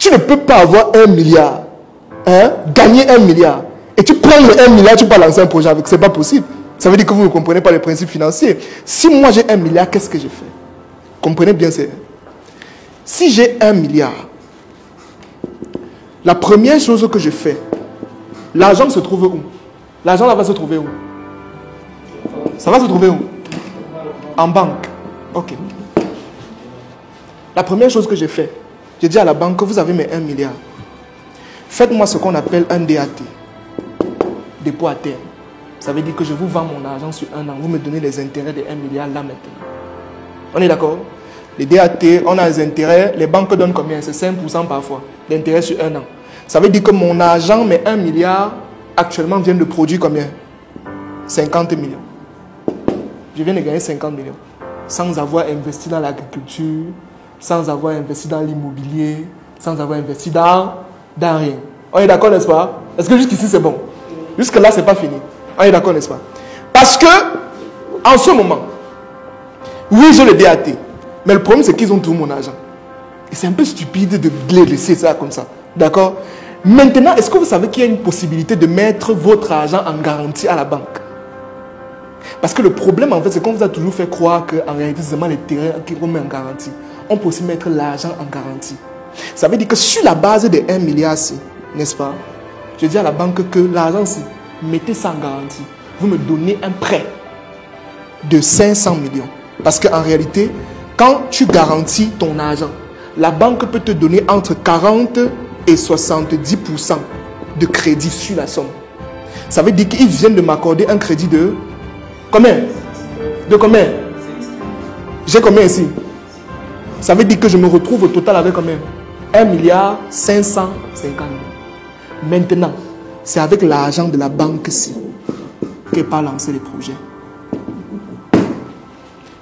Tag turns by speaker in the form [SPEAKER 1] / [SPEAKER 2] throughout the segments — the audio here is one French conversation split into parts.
[SPEAKER 1] Tu ne peux pas avoir 1 milliard, hein, gagner 1 milliard, et tu prends le 1 milliard, tu peux lancer un projet avec. Ce n'est pas possible. Ça veut dire que vous ne comprenez pas les principes financiers. Si moi j'ai 1 milliard, qu'est-ce que je fais? Comprenez bien, c'est... Si j'ai 1 milliard, la première chose que je fais, l'argent se trouve où? L'argent là va se trouver où? Ça va se trouver où? En banque. Ok. La première chose que j'ai fait, j'ai dit à la banque, vous avez mes 1 milliard. Faites-moi ce qu'on appelle un DAT. Dépôt à terme. Ça veut dire que je vous vends mon argent sur 1 an. Vous me donnez les intérêts de 1 milliard là maintenant. On est d'accord? Les DAT, on a les intérêts. Les banques donnent combien? C'est 5% parfois d'intérêt sur 1 an. Ça veut dire que mon argent, mes 1 milliard, actuellement vient de produire combien? 50 millions. Je viens de gagner 50 millions. Sans avoir investi dans l'agriculture, sans avoir investi dans l'immobilier, sans avoir investi dans rien. On est d'accord, n'est-ce pas? Est-ce que jusqu'ici c'est bon? Jusque là, c'est pas fini. On est d'accord, n'est-ce pas? Parce que, en ce moment, oui, j'ai le DAT. Mais le problème, c'est qu'ils ont tout mon argent. Et c'est un peu stupide de les laisser ça comme ça. D'accord? Maintenant, est-ce que vous savez qu'il y a une possibilité de mettre votre argent en garantie à la banque? Parce que le problème, en fait, c'est qu'on vous a toujours fait croire qu'en réalité, c'est seulement les terrains qu'on met en garantie. On peut aussi mettre l'argent en garantie. Ça veut dire que sur la base de 1 milliard, n'est-ce pas? Je dis à la banque que l'argent, mettez ça en garantie. Vous me donnez un prêt de 500 millions. Parce qu'en réalité, quand tu ton argent, la banque peut te donner entre 40 et 70% de crédit sur la somme. Ça veut dire qu'ils viennent de m'accorder un crédit de combien? De combien? J'ai combien ici? Ça veut dire que je me retrouve au total avec combien? 1 milliard 550 millions. Maintenant, c'est avec l'argent de la banque-ci qu'elle peut lancer les projets.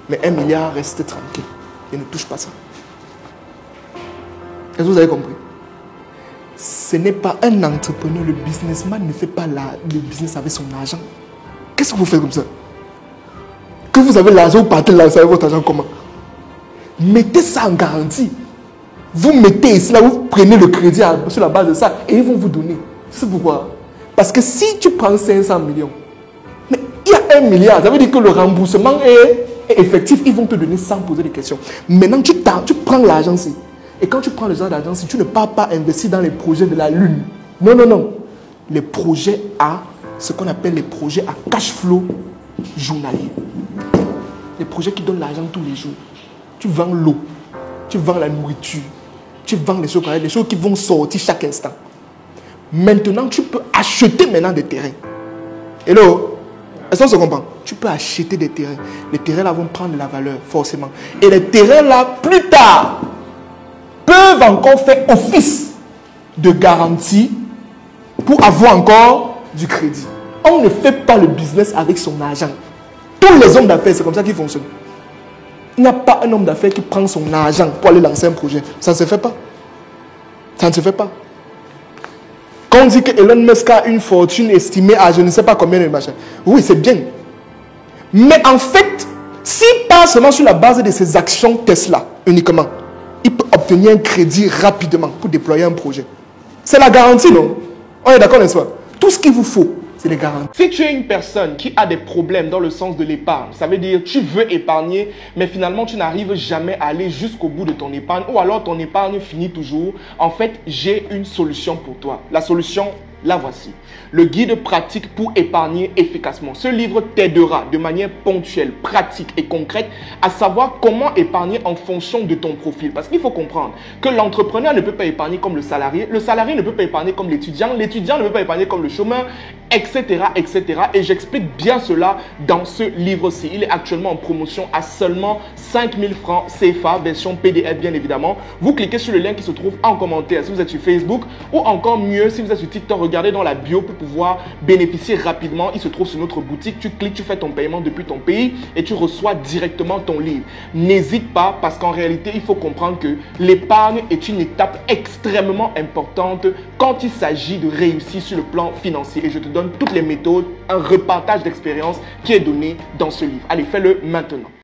[SPEAKER 1] Mais 1 milliard, reste tranquille. Et ne touche pas ça. Est-ce que vous avez compris? Ce n'est pas un entrepreneur, le businessman ne fait pas le business avec son argent. Qu'est-ce que vous faites comme ça? Que vous avez l'argent, vous partez lancer avec votre argent comment? Mettez ça en garantie. Vous mettez ici, là, vous prenez le crédit sur la base de ça et ils vont vous donner. C'est pourquoi? Parce que si tu prends 500 millions, mais il y a 1 milliard, ça veut dire que le remboursement est effectif, ils vont te donner sans poser de questions. Maintenant, tu prends l'argent ici. Et quand tu prends l'argent ici, tu ne pars pas investir dans les projets de la lune. Non, non, non. Les projets à ce qu'on appelle les projets à cash flow journalier. Les projets qui donnent l'argent tous les jours. Tu vends l'eau, tu vends la nourriture, tu vends les choses qui vont sortir chaque instant. Maintenant, tu peux acheter maintenant des terrains. Hello? Est-ce qu'on se comprend? Tu peux acheter des terrains. Les terrains là vont prendre de la valeur, forcément. Et les terrains là, plus tard, peuvent encore faire office de garantie pour avoir encore du crédit. On ne fait pas le business avec son argent. Tous les hommes d'affaires, c'est comme ça qu'ils fonctionnent. Il n'y a pas un homme d'affaires qui prend son argent pour aller lancer un projet. Ça ne se fait pas. Ça ne se fait pas. Quand on dit que Elon Musk a une fortune estimée à je ne sais pas combien de machins. Oui, c'est bien. Mais en fait, s'il passe seulement sur la base de ses actions Tesla uniquement, il peut obtenir un crédit rapidement pour déployer un projet. C'est la garantie, non? On est d'accord, n'est-ce pas? Tout ce qu'il vous faut, c'est les garanties. Si tu es une personne qui a des problèmes dans le sens de l'épargne, ça veut dire tu veux épargner, mais finalement tu n'arrives jamais à aller jusqu'au bout de ton épargne, ou alors ton épargne finit toujours, en fait, j'ai une solution pour toi. La solution, la voici. Le guide pratique pour épargner efficacement. Ce livre t'aidera de manière ponctuelle, pratique et concrète à savoir comment épargner en fonction de ton profil. Parce qu'il faut comprendre que l'entrepreneur ne peut pas épargner comme le salarié ne peut pas épargner comme l'étudiant ne peut pas épargner comme le chômeur, etc. etc. Et j'explique bien cela dans ce livre-ci. Il est actuellement en promotion à seulement 5000 francs CFA, version PDF bien évidemment. Vous cliquez sur le lien qui se trouve en commentaire si vous êtes sur Facebook, ou encore mieux si vous êtes sur TikTok, regardez dans la bio pour pouvoir bénéficier rapidement. Il se trouve sur notre boutique. Tu cliques, tu fais ton paiement depuis ton pays et tu reçois directement ton livre. N'hésite pas, parce qu'en réalité, il faut comprendre que l'épargne est une étape extrêmement importante quand il s'agit de réussir sur le plan financier. Et je te donne toutes les méthodes, un repartage d'expérience qui est donné dans ce livre. Allez, fais-le maintenant.